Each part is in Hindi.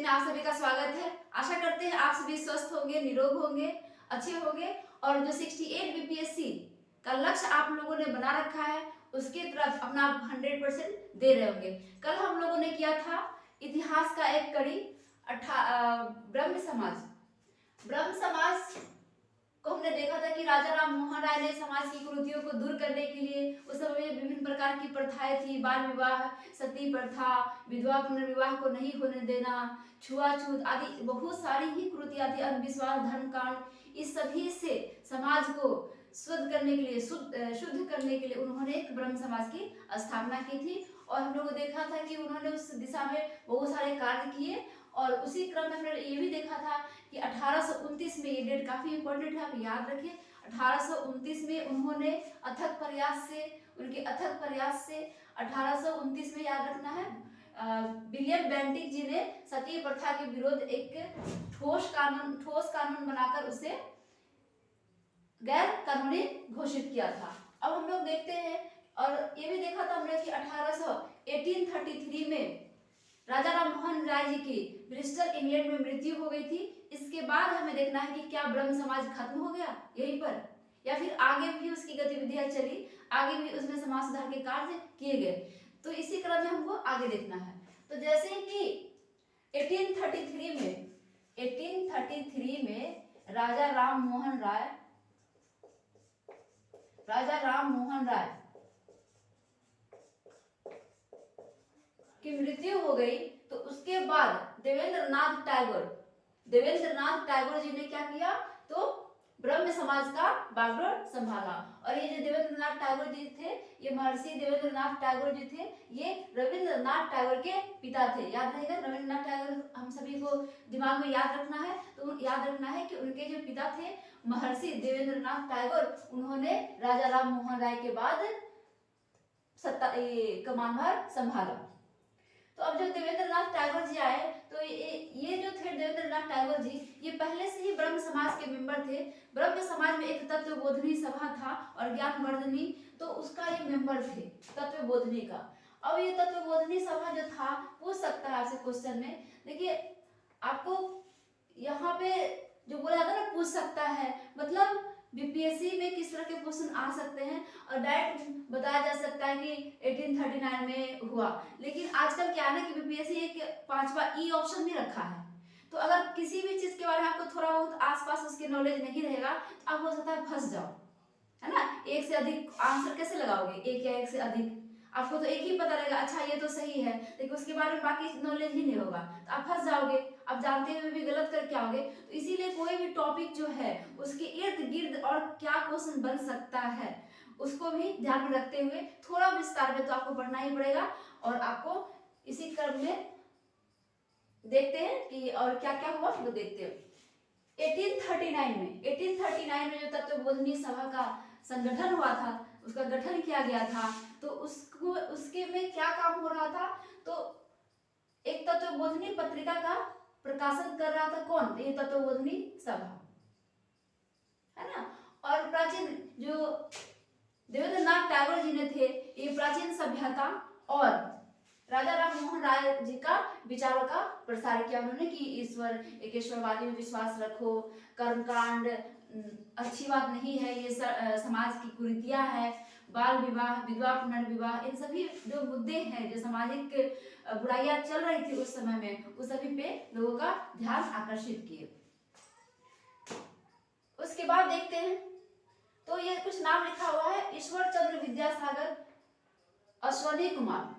में आप सभी का स्वागत है। आशा करते हैं आप सभी स्वस्थ होंगे, निरोग होंगे, अच्छे होंगे और जो 68 बीपीएससी का लक्ष्य आप लोगों ने बना रखा है उसके तरफ अपना 100% दे रहे होंगे। कल हम लोगों ने किया था इतिहास का एक कड़ी ब्रह्म समाज को हमने देखा था कि राजा राम मोहन राय ने समाज की कुरीतियों को दूर करने के लिए उस समय में विभिन्न प्रकार की प्रथाएं थी। बाल विवाह, सती प्रथा, विधवा पुनर्विवाह को नहीं होने देना, छुआछूत आदि बहुत सारी ही कुरीतियां थी, अंधविश्वास, धर्मकांड, इस सभी से समाज को शुद्ध करने के लिए शुद्ध करने के लिए उन्होंने एक ब्रह्म समाज की स्थापना की थी। और हम लोगों ने देखा था कि उन्होंने उस दिशा में बहुत सारे कार्य किए। और उसी क्रम में हमने ये भी देखा था कि 1829 में, ये डेट काफी इंपॉर्टेंट है, आप याद रखिए, 1829 में उन्होंने अथक प्रयास से 1829 में याद रखना है, विलियम बेंटिक जी ने सती प्रथा के विरुद्ध एक ठोस कानून बनाकर उसे गैर कानूनी घोषित किया था। अब हम लोग देखते हैं और ये भी देखा था हमने कि 1833 में राजा राम मोहन राय जी की ब्रिस्टल इंग्लैंड में मृत्यु हो गई थी। इसके बाद हमें देखना है कि क्या ब्रह्म समाज खत्म हो गया यहीं पर या फिर आगे भी उसकी गतिविधियां चली, आगे भी उसमें समाज सुधार के कार्य किए गए। तो इसी क्रम में हमको आगे देखना है। तो जैसे कि 1833 में राजा राम मोहन राय की मृत्यु हो गई तो उसके बाद देवेंद्र नाथ टैगोर जी ने क्या किया, तो ब्रह्म समाज का बागडोर संभाला। और ये जो देवेंद्र नाथ टैगोर जी थे, ये महर्षि देवेंद्र नाथ टैगोर जी थे, ये रविंद्रनाथ टैगोर के पिता थे। याद रहेगा, रविंद्रनाथ टैगोर हम सभी को दिमाग में याद रखना है। तो याद रखना है कि उनके जो पिता थे महर्षि देवेंद्र नाथ टैगोर, उन्होंने राजा राम मोहन राय के बाद कमानभार संभाला। तो अब जब देवेंद्र नाथ टैगोर जी आए तो ये जो थे देवेंद्र नाथ टैगोर जी, ये पहले से ही ब्रह्म समाज के मेंबर थे। ब्रह्म समाज में एक तत्वबोधिनी सभा था और ज्ञानवर्धनी, तो उसका ये मेंबर थे तत्वबोधिनी का। अब ये तत्वबोधिनी सभा जो था, पूछ सकता है आपसे क्वेश्चन में, देखिए आपको यहाँ पे जो बोला जाता है ना पूछ सकता है, मतलब बीपीएससी में किस तरह के क्वेश्चन आ सकते हैं और डायरेक्ट बताया जा सकता है कि 1839 में हुआ। लेकिन आजकल क्या है ना कि बीपीएससी एक 5वां ई ऑप्शन भी रखा है। तो अगर किसी भी चीज के बारे में आपको थोड़ा बहुत आसपास उसके नॉलेज नहीं रहेगा तो आप हो सकता है फंस जाओ, है ना। एक से अधिक आंसर कैसे लगाओगे, एक या एक से अधिक, आपको तो एक ही पता रहेगा, अच्छा ये तो सही है, लेकिन उसके बारे में बाकी नॉलेज ही नहीं होगा तो आप फंस जाओगे, आप जानते हुए भी गलत करके आओगे। तो इसीलिए कोई भी टॉपिक जो है उसके इर्द गिर्द और क्या क्वेश्चन बन सकता है उसको भी ध्यान में रखते हुए थोड़ा विस्तार में तो आपको पढ़ना ही पड़ेगा। और आपको इसी क्रम में देखते हैं कि और क्या क्या हुआ वो देखते हैं। 1839 में जो तत्वबोधिनी सभा का संगठन हुआ था, उसका गठन किया गया था, तो उसके में क्या काम हो रहा था, तो एक तत्वबोधिनी पत्रिका का प्रकाशन कर रहा था कौन, ये तत्वबोधिनी सभा, है ना। और प्राचीन जो देवेंद्र नाथ टैगोर जी ने थे, ये प्राचीन सभ्यता और राजा राम मोहन राय जी का विचारों का प्रसार किया उन्होंने कि एक ईश्वरवादी में विश्वास रखो, कर्मकांड अच्छी बात नहीं है, ये समाज की कुरीतियां है, बाल विवाह, विधवा पुनर्विवाह, इन सभी जो मुद्दे हैं, जो सामाजिक बुराइयां चल रही थी उस समय में, उस सभी पे लोगों का ध्यान आकर्षित किए। उसके बाद देखते हैं तो ये कुछ नाम लिखा हुआ है, ईश्वर चंद्र विद्यासागर, अश्वनी कुमार,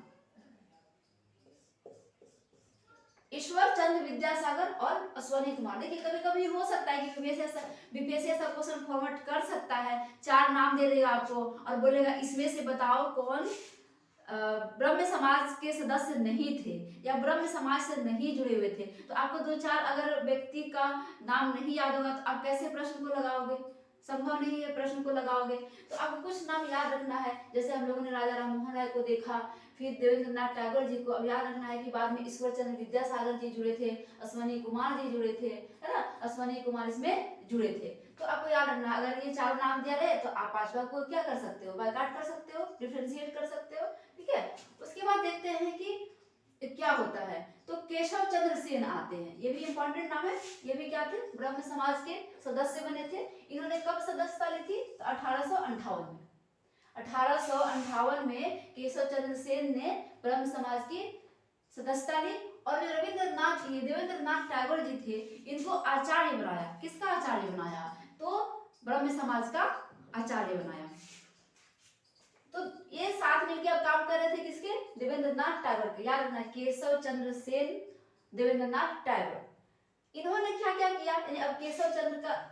ईश्वर चंद्र विद्यासागर और अश्वनी कुमार। देखिए कभी कभी हो सकता है कि बीपीएससी ऐसा क्वेश्चन फॉर्मेट कर सकता है, 4 नाम दे देगा आपको और बोलेगा इसमें से बताओ कौन ब्रह्म समाज के सदस्य नहीं थे या ब्रह्म समाज से नहीं जुड़े हुए थे। तो आपको 2-4 अगर व्यक्ति का नाम नहीं याद होगा तो आप कैसे प्रश्न को लगाओगे, संभव नहीं है प्रश्न को लगाओगे। तो आपको कुछ नाम याद रखना है, जैसे हम लोगों ने राजा राम मोहन राय को देखा, फिर देवेंद्र नाथ टैगोर जी को। अब याद रखना है कि बाद में ईश्वर चंद्र विद्यासागर जी जुड़े थे, अश्वनी कुमार जी जुड़े थे, है ना, अश्वनी कुमार इसमें जुड़े थे। तो आपको याद रखना है, अगर ये 4 नाम दिया रहे तो आप 5वां को क्या कर सकते हो, बायकाट कर सकते हो, डिफरेंशिएट कर सकते हो, ठीक है। उसके बाद देखते हैं कि क्या होता है, तो केशव चंद्र सेन आते हैं। ये भी इंपॉर्टेंट नाम है। ये भी क्या थे, ब्रह्म समाज के सदस्य बने थे। इन्होंने कब सदस्यता ली थी, तो 1858 में। 1858 में केशव चंद्र सेन ने ब्रह्म समाज की सदस्यता ली। और जो रविंद्रनाथ, ये देवेंद्रनाथ टैगोर जी थे, इनको आचार्य बनाया। किसका आचार्य बनाया, तो ब्रह्म समाज का आचार्य बनाया। तो ये साथ मिलकर अब काम कर रहे थे किसके, देवेंद्रनाथ टैगोर के। याद रखना, केशव चंद्र सेन, देवेंद्रनाथ टैगोर। इन्होंने क्या क्या किया, यानी अब केशव चंद्र का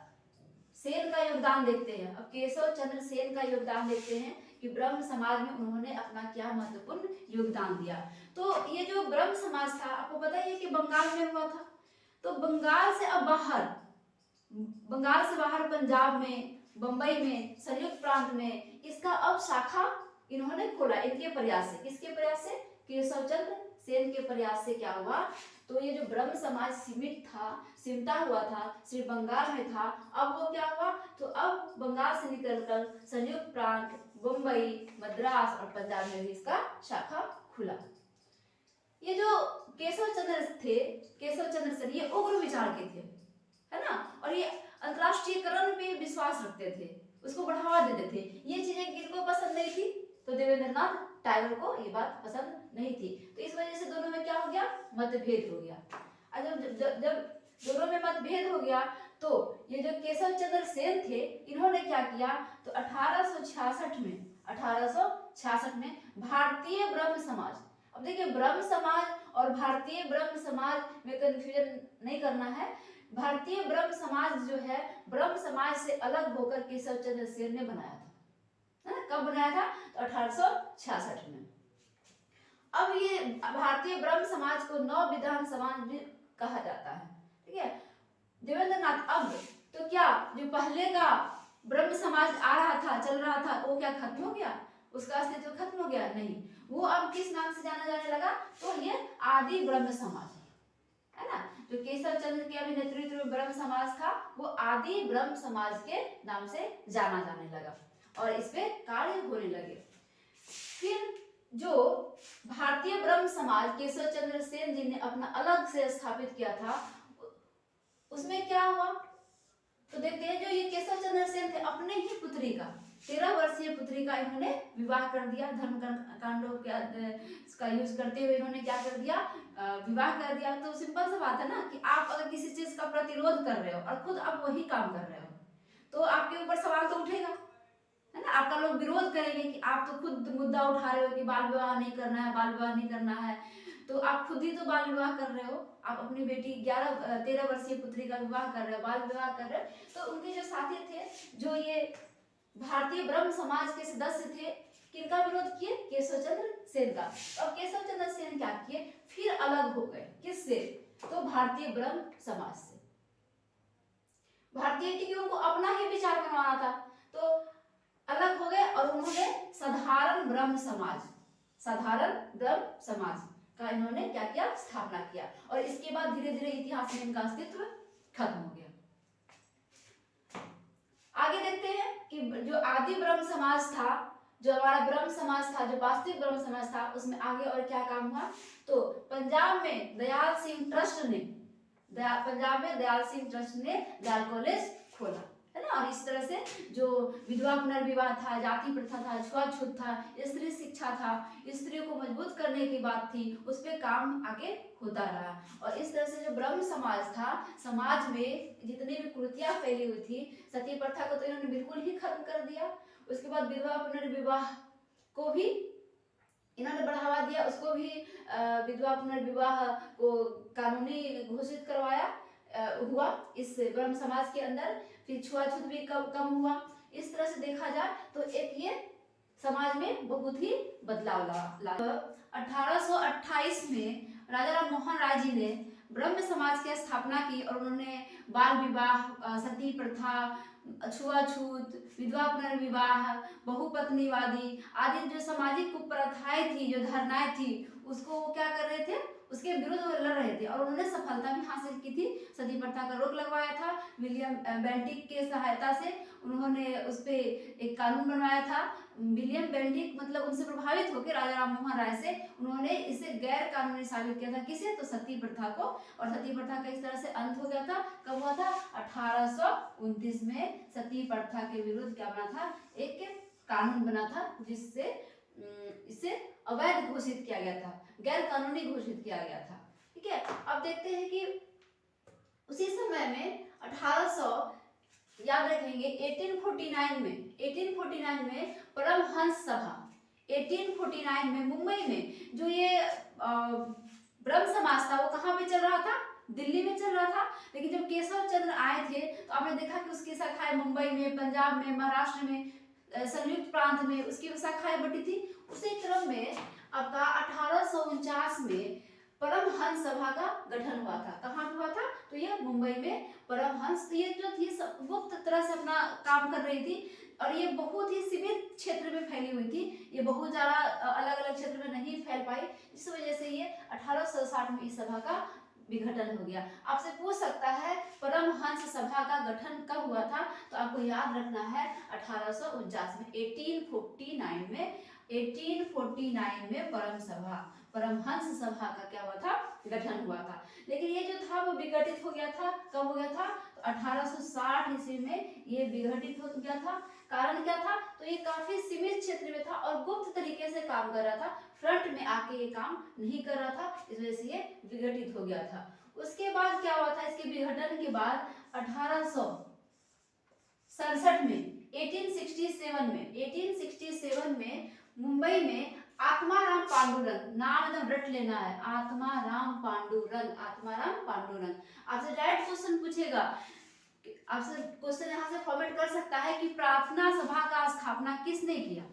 सेन का योगदान देखते हैं। अब केशव चंद्र सेन का योगदान देखते हैं कि ब्रह्म समाज में उन्होंने अपना क्या महत्वपूर्ण योगदान दिया। तो ये जो ब्रह्म समाज था, आपको पता ही है कि बंगाल में हुआ था। तो बंगाल से अब बाहर, बंगाल से बाहर पंजाब में, बंबई में, संयुक्त प्रांत में इसका अब शाखा इन्होंने खोला। इनके प्रयास से, किसके प्रयास से, केशव चंद्र सेन के प्रयास से क्या हुआ, तो ये जो ब्रह्म समाज सिमटा हुआ था, सिर्फ बंगाल में था, अब वो क्या हुआ, तो अब बंगाल से निकलकर संयुक्त प्रांत, बंबई, मद्रास और पंजाब में भी इसका शाखा खुला। ये जो केशव चंद्र थे, केशव चंद्र सेन, ये उग्र विचार के थे, है ना, और ये अंतरराष्ट्रीयकरण पे विश्वास रखते थे, उसको बढ़ावा देते थे। ये चीजें किनको पसंद नहीं थी, तो देवेंद्रनाथ टैगोर को ये बात पसंद नहीं थी। तो इस वजह से दोनों में क्या हो गया, मतभेद हो गया। और जब दोनों में मतभेद हो गया, तो ये जो केशव चंद्र सेन थे, इन्होंने क्या किया, तो 1866 में भारतीय ब्रह्म समाज, अब देखिए ब्रह्म समाज और भारतीय ब्रह्म समाज में कंफ्यूजन नहीं करना है। भारतीय ब्रह्म समाज जो है, ब्रह्म समाज से अलग होकर केशव चंद्र सेन ने बनाया था, है ना। कब बनाया था, तो 1866 में। अब ये भारतीय ब्रह्म समाज को नव विधान समाज भी कहा जाता है, ठीक है। देवेंद्रनाथ, अब तो क्या जो पहले का ब्रह्म समाज आ रहा था, चल रहा था, वो क्या खत्म हो गया, उसका अस्तित्व खत्म हो गया, नहीं। वो अब किस नाम से जाना जाने लगा, तो ये आदि ब्रह्म समाज है ना। जो केशव चंद्र के अभी नेतृत्व में ब्रह्म समाज था, वो आदि ब्रह्म समाज के नाम से जाना जाने लगा और इस पे कार्य होने लगे। फिर जो भारतीय ब्रह्म समाज केशव चंद्र सेन जी ने अपना अलग से स्थापित किया था, उसमें क्या हुआ, तो देखते हैं, जो ये केशव चंद्र सेन थे, अपने ही पुत्री का, 13 वर्षीय पुत्री का इन्होंने विवाह कर दिया। धर्म कांडों का यूज करते हुए इन्होंने क्या कर दिया, विवाह कर दिया। तो सिंपल सा बात है ना, कि आप अगर किसी चीज का प्रतिरोध कर रहे हो और खुद आप वही काम कर रहे हो, तो आपके ऊपर सवाल तो उठेगा, है ना। आपका लोग विरोध करेंगे कि आप तो खुद मुद्दा उठा रहे हो कि बाल विवाह नहीं करना है, बाल विवाह नहीं करना है, तो आप खुद ही तो बाल विवाह कर रहे हो। आप अपनी बेटी 13 वर्षीय पुत्री का विवाह कर रहे हो, बाल विवाह कर रहे हो। तो उनके जो साथी थे, जो ये भारतीय ब्रह्म समाज के सदस्य थे, किनका विरोध किए, केशव चंद्र सेन का। अब केशव चंद्र सेन क्या किए, फिर अलग हो गए, किससे, तो भारतीय ब्रह्म समाज से। भारतीय, क्योंकि उनको अपना ही विचार बनवाना था, तो अलग हो गए और उन्होंने साधारण ब्रह्म समाज का इन्होंने क्या किया, स्थापना किया। और इसके बाद धीरे धीरे इतिहास में इनका अस्तित्व खत्म हो गया। आगे देखते हैं कि जो आदि ब्रह्म समाज था, जो हमारा ब्रह्म समाज था, जो वास्तविक ब्रह्म समाज था, उसमें आगे और क्या काम हुआ, तो पंजाब में दयाल सिंह ट्रस्ट ने दयाल कॉलेज खोला, है ना। और इस तरह से जो विधवा पुनर्विवाह था, जाति प्रथा था, छुआछूत था, स्त्री शिक्षा था, स्त्रियों को मजबूत करने की बात थी, उस पर काम आगे होता रहा। और इस तरह से जो ब्रह्म समाज था, समाज में जितनी भी कुरीतियां फैली हुई थी, सती प्रथा को तो इन्होंने बिल्कुल ही खत्म कर दिया। उसके बाद विधवा पुनर्विवाह को भी इन्होंने बढ़ावा दिया, उसको भी विधवा पुनर्विवाह को कानूनी घोषित करवाया हुआ इस ब्रह्म समाज के अंदर। फिर छुआछूत भी कम हुआ। इस तरह से देखा जाए तो एक ये समाज में बहुत ही बदलाव ला। 1828 में राजा राम मोहन राय जी ने ब्रह्म समाज की स्थापना की और उन्होंने बाल विवाह, सती प्रथा, छुआछूत, विधवा पुनर्विवाह, बहुपत्नीवादी आदि जो सामाजिक कुप्रथाएं थी, जो धारणाएं थी, उसको वो क्या कर रहे थे, उसके विरुद्ध वो लड़ रहे थे और उन्होंने सफलता भी हासिल की थी। सती प्रथा का रोक लगवाया था। विलियम बेंटिक के सहायता से उन्होंने उस पर एक कानून बनवाया था। विलियम बेंटिक मतलब उनसे प्रभावित होकर राजा राम मोहन राय से उन्होंने इसे गैर कानूनी साबित किया था। किसे? तो सती प्रथा को। और सती प्रथा का इस तरह से अंत हो गया था। कब हुआ था? 1829 में सती प्रथा के विरुद्ध क्या बना था? एक कानून बना था जिससे इसे अवैध घोषित किया गया था, गैर कानूनी घोषित किया गया था। ठीक है, अब देखते हैं कि उसी समय में 1800 याद रखेंगे 1849 में परमहंस सभा 1849 में मुंबई में जो ये ब्रह्म समाज था वो कहाँ पे चल रहा था? दिल्ली में चल रहा था। लेकिन जब केशव चंद्र आए थे तो आपने देखा कि उसकी शाखाएं मुंबई में, पंजाब में, महाराष्ट्र में, संयुक्त प्रांत में उसकी शाखाएं बटी थी। उसी क्रम में आपका 1849 में परमहंस सभा का गठन हुआ था। कहाँ हुआ था? तो ये मुंबई में परमहंस, ये जो थी गुप्त तरह से अपना काम कर रही थी और ये बहुत ही सीमित क्षेत्र में फैली हुई थी। ये बहुत ज्यादा अलग अलग क्षेत्र में नहीं फैल पाई, जिस वजह से ये 1860 में इस सभा का विघटन हो गया। आपसे पूछ सकता है परमहंस सभा का गठन कब हुआ था? तो आपको याद रखना है 1849 में, 1849 में परमहंस सभा का क्या हुआ था? गठन हुआ था। लेकिन ये जो था वो विघटित हो गया था। कब हो गया था? तो 1860 ईस्वी में ये विघटित हो गया था। कारण क्या था? तो ये काफी सीमित क्षेत्र में था और गुप्त तरीके से काम कर रहा था, फ्रंट में आके ये काम नहीं कर रहा था, इस वजह से ये विघटित हो गया था। उसके बाद क्या हुआ था? इसके विघटन के बाद 1867 में 1867 में मुंबई में आत्माराम पांडुरंग, नाम एकदम रट लेना है, आत्माराम पांडुरंग। आपसे डायरेक्ट क्वेश्चन पूछेगा, आपसे क्वेश्चन यहाँ से फॉर्मेट कर सकता है कि प्रार्थना सभा का स्थापना किसने किया?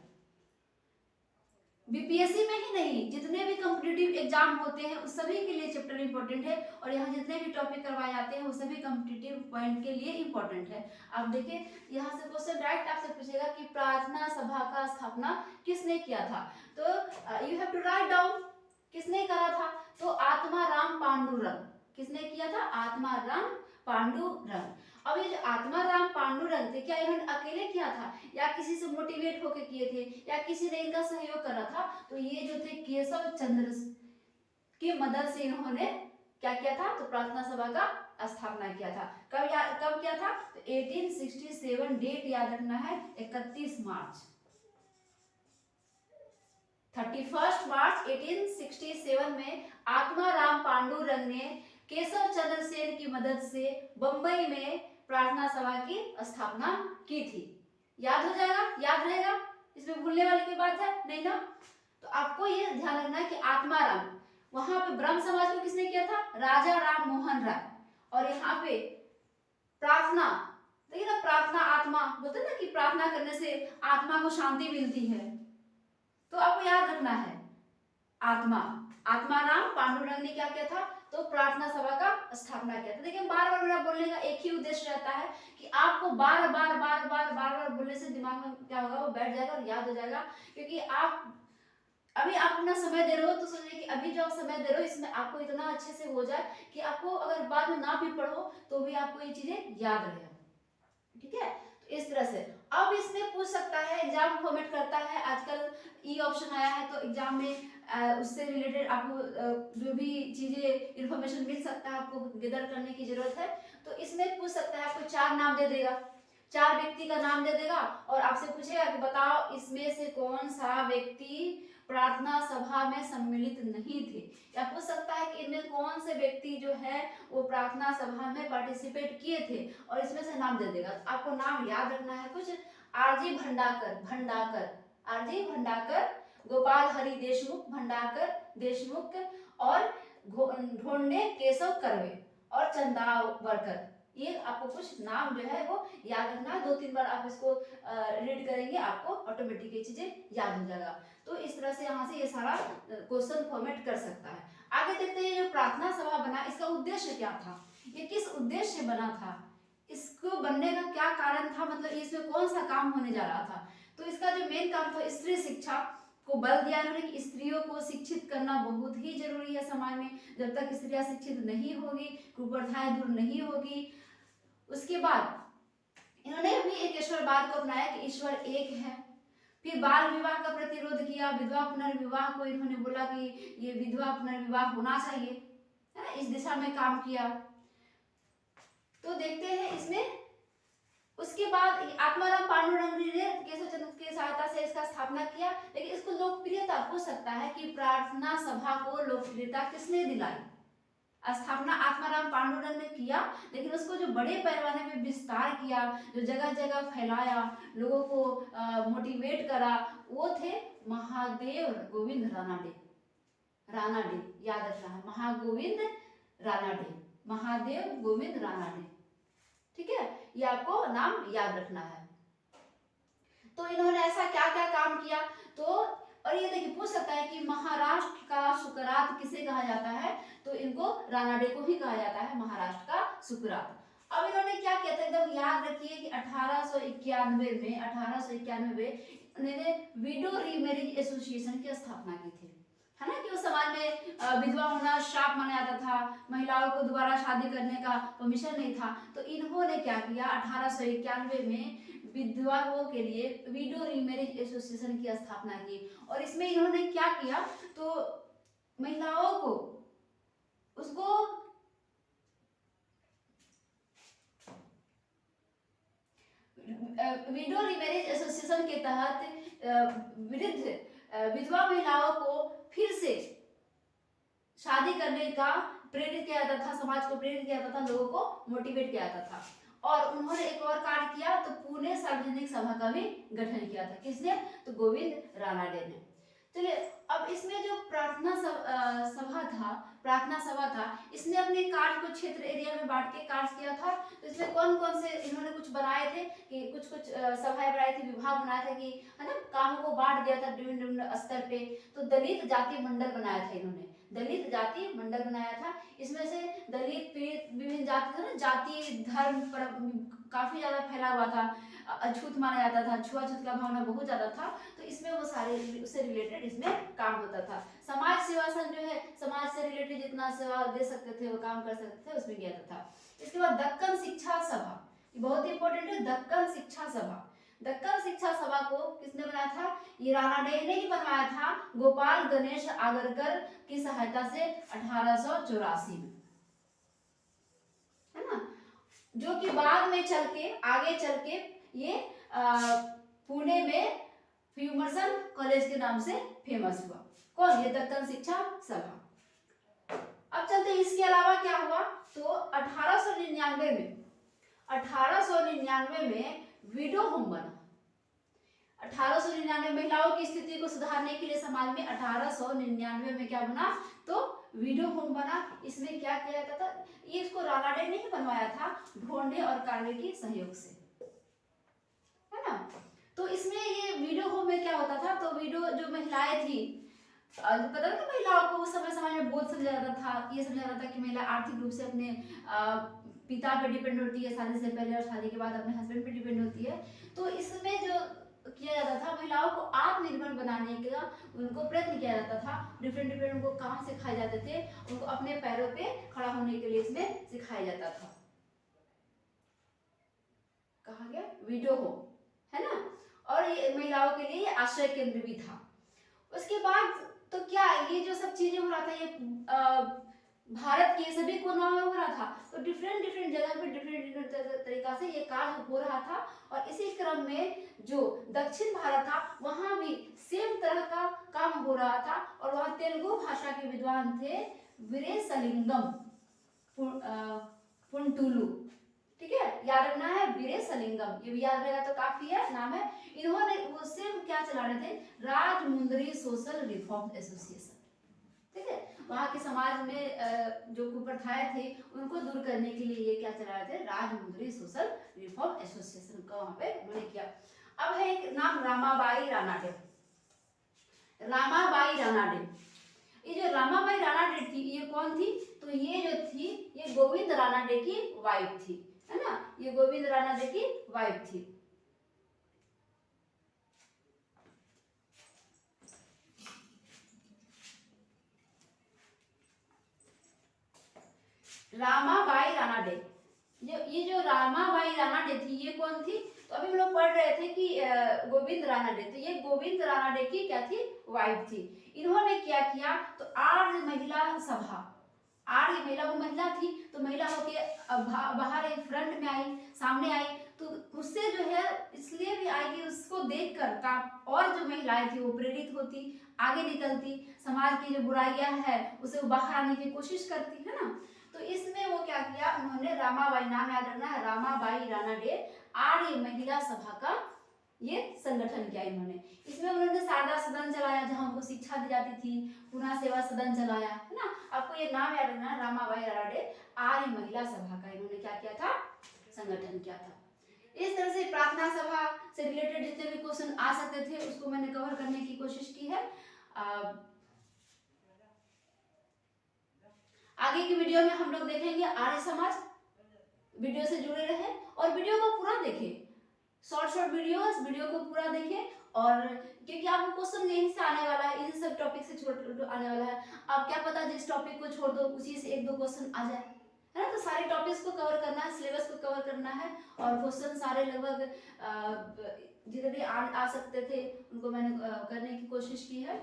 बीपीएससी में ही नहीं, जितने भी कॉम्पिटिटिव एग्जाम होते हैं उस सभी के लिए चैप्टर इंपॉर्टेंट है और यहाँ जितने भी टॉपिक करवाए जाते हैं वो सभी कॉम्पिटिटिव पॉइंट के लिए इंपॉर्टेंट है। आप देखिए यहाँ से क्वेश्चन डायरेक्ट आपसे पूछेगा कि प्रार्थना सभा का स्थापना किसने किया था? तो you have to write down किसने करा था? तो आत्माराम पांडुरंग। किसने किया था? आत्माराम पांडुरंग। अब ये जो आत्माराम पांडुरंग थे, क्या इन्होंने अकेले किया था या किसी से मोटिवेट होकर किए थे या किसी ने इनका सहयोग करा था? तो ये जो थे केशव चंद्र की मदद से इन्होंने क्या किया था? तो प्रार्थना सभा का स्थापना किया था। कब किया था? तो 1867, डेट याद रखना है 31 मार्च 31 मार्च 1867 में आत्माराम पांडुरंग ने केशव चंद्र सेन की मदद से बंबई में प्रार्थना सभा की स्थापना की थी। याद हो जाएगा? याद रहेगा? इसमें भूलने वाली कोई बात है नहीं ना? तो आपको ये ध्यान रखना है कि आत्माराम, वहां पे ब्रह्म समाज को किसने किया था? राजा राम मोहन राय। और यहाँ पे प्रार्थना, देखिए ना, प्रार्थना आत्मा बोलते ना कि प्रार्थना करने से आत्मा को शांति मिलती है, तो आपको याद रखना है आत्माराम पांडुरंग ने क्या किया था? तो प्रार्थना सभा का स्थापना किया था। देखिए बार बार मेरा बोलने का एक ही उद्देश्य रहता है कि आपको बार बार बोलने से दिमाग में क्या होगा? वो बैठ जाएगा और याद हो जाएगा। क्योंकि अभी आप अपना समय दे रहे हो तो सोचिए कि अभी जो आप समय दे रहे हो इसमें आपको इतना अच्छे से हो जाए कि आपको अगर बाद में ना भी पढ़ो तो भी आपको ये चीजें याद रहे। ठीक है, तो इस तरह से अब इसमें पूछ सकता है, एग्जाम फॉर्मेट करता है, आजकल ई ऑप्शन आया है तो एग्जाम में उससे रिलेटेड आपको जो भी चीजें इंफॉर्मेशन मिल सकता है, आपको गैदर करने की जरूरत है। तो इसमें पूछ सकता है, आपको 4 नाम दे देगा, 4 व्यक्ति का नाम दे देगा और आपसे पूछेगा कि बताओ इसमें से कौन सा व्यक्ति प्रार्थना सभा में सम्मिलित नहीं थे, या पूछ सकता है कि इनमें कौन से व्यक्ति जो है वो प्रार्थना सभा में पार्टिसिपेट किए थे और इसमें से नाम दे देगा। तो आपको नाम याद रखना है कुछ, आरजी भंडाकर, गोपाल हरि देशमुख और ढोंडे केशव कर्वे और चंदावरकर। ये आपको कुछ नाम जो है वो याद रखना है। 2-3 बार आप इसको रीड करेंगे, आपको ऑटोमेटिक ये चीजें याद हो जाएगा। तो इस तरह से यहाँ से ये सारा क्वेश्चन फॉर्मेट कर सकता है। आगे देखते हैं, जो प्रार्थना सभा बना इसका उद्देश्य क्या था, ये किस उद्देश्य से बना था, इसको बनने का क्या कारण था, मतलब इसमें कौन सा काम होने जा रहा था। तो इसका जो मेन काम था स्त्री शिक्षा को बल दिया इन्होंने कि स्त्रियों को शिक्षित करना बहुत ही जरूरी है समाज में। जब तक स्त्रियां शिक्षित नहीं होगी, कुप्रथाएं दूर नहीं होगी। उसके बाद इन्होंने भी एक ईश्वरवाद को अपनाया कि ईश्वर एक है। फिर बाल विवाह का प्रतिरोध किया, विधवा पुनर्विवाह को इन्होंने बोला कि ये विधवा पुनर्विवाह होना चाहिए, है ना, इस दिशा में काम किया। तो देखते हैं इसमें। उसके बाद आत्माराम पांडुरंग जी ने केशव चंद्र की सहायता से इसका स्थापना किया। लेकिन इसको लोकप्रियता हो सकता है कि प्रार्थना सभा को लोकप्रियता किसने दिलाई? स्थापना आत्माराम पांडुरंग ने किया, लेकिन उसको जो बड़े पैमाने में विस्तार किया, जो जगह जगह फैलाया, लोगों को मोटिवेट करा, वो थे महादेव गोविंद रानाडे। रानाडे याद रखना है, महागोविंद रानाडे, महादेव गोविंद रानाडे, ठीक है, ये आपको नाम याद रखना है। तो इन्होंने ऐसा क्या क्या काम किया? तो और ये देखिए पूछ सकता है कि महाराष्ट्र का सुकरात किसे कहा जाता है? तो इनको रानाडे को ही कहा जाता है, महाराष्ट्र का सुकरात। अब इन्होंने क्या किया था, एकदम याद रखिए कि 1891 में इन्होंने विडो रीमैरिज एसोसिएशन की स्थापना की थी, है ना, कि उस समाज में विधवा होना श्राप माना जाता था, महिलाओं को दोबारा शादी करने का परमिशन नहीं था। तो इन्होंने क्या किया, 1891 में विधवाओं के लिए विडो रीमैरिज एसोसिएशन की स्थापना की। और इसमें इन्होंने क्या किया, तो महिलाओं को उसको विडो रीमैरिज एसोसिएशन के तहत विधवा महिलाओं को फिर से शादी करने का प्रेरित किया जाता था, समाज को प्रेरित किया जाता था, लोगों को मोटिवेट किया जाता था। और उन्होंने एक और कार्य किया, तो पुणे सार्वजनिक सभा का भी गठन किया था। किसने? तो गोविंद रानाडे ने। चलिए, अब इसमें जो प्रार्थना सभा था, इसने अपने कार्य को क्षेत्र एरिया में बांट के कार्य किया था। तो इसमें कौन कौन से इन्होंने कुछ बनाए थे कि कुछ सभाएं बनाई थी, विभाग बनाए थे, कि है ना, कामों को बांट दिया था विभिन्न स्तर पे। तो दलित जाति मंडल बनाया था इन्होंने, दलित जाति मंडल बनाया था। इसमें से दलित पीड़ित विभिन्न जाति था ना, जाति धर्म पर काफी ज्यादा फैला हुआ था, अछूत माना जाता था, छुआछूत का भावना बहुत ज्यादा था। तो इसमें वो सारे उससे रिलेटेड इसमें काम होता था। समाज सेवा संघ जो है, समाज से रिलेटेड जितना सेवा दे सकते थे, वो काम कर सकते थे, उसमें किया था। इसके बाद दक्कन शिक्षा सभा, बहुत ही इंपॉर्टेंट है, दक्कन शिक्षा सभा। दक्कन शिक्षा सभा को किसने बनाया था? ये रानाडे ने ही बनवाया था, गोपाल गणेश आगरकर की सहायता से 1884 में, है ना, जो कि बाद में आगे चल के ये पुणे में फ्यूमर्सन कॉलेज के नाम से फेमस हुआ। कौन? ये दक्कन शिक्षा सभा। अब चलते इसके अलावा क्या हुआ, तो 1899 में विडो होम बना। 1899 महिलाओं की स्थिति को सुधारने के लिए समाज में 1899 में क्या बना, तो विडो होम बना। इसमें क्या किया जाता था, ये इसको रानाडे ने ही बनवाया था, ढोंडे और कार्वे के सहयोग से, है ना। तो इसमें ये विडो होम में क्या होता था, तो विडो जो महिलाएं थी, पता ना, महिलाओं को उस समय समाज में बहुत समझा जाता था, ये समझा जाता था कि महिला आर्थिक रूप से अपने पिता पे डिपेंड होती है शादी से पहले, और शादी के बाद अपने हस्बैंड पे डिपेंड होती है। तो इसमें जो किया जाता था, महिलाओं को आत्मनिर्भर बनाने का उनको प्रयत्न किया जाता था। डिफरेंट उनको काम सिखाए जाते थे, उनको अपने पैरों पे खड़ा होने के लिए इसमें सिखाया जाता था। कहा गया विडो होम, है ना, और ये महिलाओं के लिए आश्रय केंद्र भी था। उसके बाद तो क्या ये जो सब चीजें हो रहा था, ये भारत के सभी कोनों में हो रहा था। तो डिफरेंट जगह पे डिफरेंट तरीका से ये कार्य हो रहा था। और इसी क्रम में जो दक्षिण भारत था, वहां भी सेम तरह का काम हो रहा था। और वहां तेलुगु भाषा के विद्वान थे वीरेसलिंगम पुंटुलु, ठीक है, याद रखना है, वीरेसलिंगम, ये भी याद रहेगा तो काफी है, नाम है। इन्होंने वो सेम क्या चला रहे थे, राजमुंदरी सोशल रिफॉर्म एसोसिएशन, ठीक है, वहां के समाज में जो कुप्रथाएं थी उनको दूर करने के लिए ये क्या चला रहे थे, राजमुंदरी सोशल रिफॉर्म एसोसिएशन का वहां पे उन्होंने किया। अब है एक नाम रामाबाई रानाडे। रामाबाई रानाडे, ये जो रामाबाई रानाडे थी, ये कौन थी, तो ये जो थी, ये गोविंद रानाडे की वाइफ थी, है ना, ये गोविंद रानाडे की वाइफ थी। रामाबाई रानाडे। ये जो रामाबाई रानाडे थी ये कौन थी? तो अभी हम लोग पढ़ रहे थे कि गोविंद रानाडे, तो ये गोविंद रानाडे की क्या थी? वाइफ थी। इन्होंने क्या किया? तो आर्य महिला सभा, आर्य महिला, वो महिला थी तो महिला होके बाहर फ्रंट में आई, सामने आई, तो उससे जो है इसलिए भी आई कि उसको देखकर का और जो महिलाएं थी वो प्रेरित होती, आगे निकलती, समाज की जो बुराइयां है उसे वो बाहर आने की कोशिश करती है ना। तो इसमें वो क्या किया, उन्होंने रामाबाई, नाम याद रखना है, रामाबाई रानाडे आर्य महिला सभा का ये संगठन किया इन्होंने। इसमें उन्होंने शारदा सदन चलाया जहां उनको शिक्षा दी जाती थी, पुनः सेवा सदन चलाया है ना। आपको ये नाम याद रखना है, रामाबाई रानाडे आर्य महिला सभा का इन्होंने क्या किया था? संगठन किया था। इस तरह से प्रार्थना सभा से रिलेटेड जितने भी क्वेश्चन आ सकते थे उसको मैंने कवर करने की कोशिश की है। आगे की वीडियो में हम लोग देखेंगे आर्य समाज। वीडियो से जुड़े रहे और वीडियो को पूरा देखें, शॉर्ट वीडियो को पूरा देखें, और क्योंकि आपको क्वेश्चन यहीं से आने वाला है, इन सब टॉपिक से छोड़ आने वाला है। आप क्या पता जिस टॉपिक को छोड़ दो उसी से 1-2 क्वेश्चन आ जाए, है ना। तो सारे टॉपिक्स को कवर करना है, सिलेबस को कवर करना है, और क्वेश्चन सारे लगभग जितने आ सकते थे उनको मैंने करने की कोशिश की है।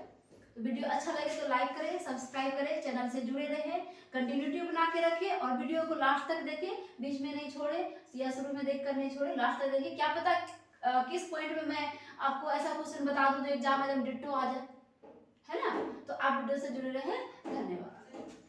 तो वीडियो अच्छा लगे तो लाइक करें, सब्सक्राइब करें, चैनल से जुड़े रहें, कंटिन्यूटी बना के रखें, और वीडियो को लास्ट तक देखें, बीच में नहीं छोड़े या शुरू में देखकर नहीं छोड़े, लास्ट तक देखें। क्या पता किस पॉइंट में मैं आपको ऐसा क्वेश्चन बता दूं जो एग्जाम में एकदम डिट्टो आ जाए, है ना। तो आप वीडियो से जुड़े रहें। धन्यवाद।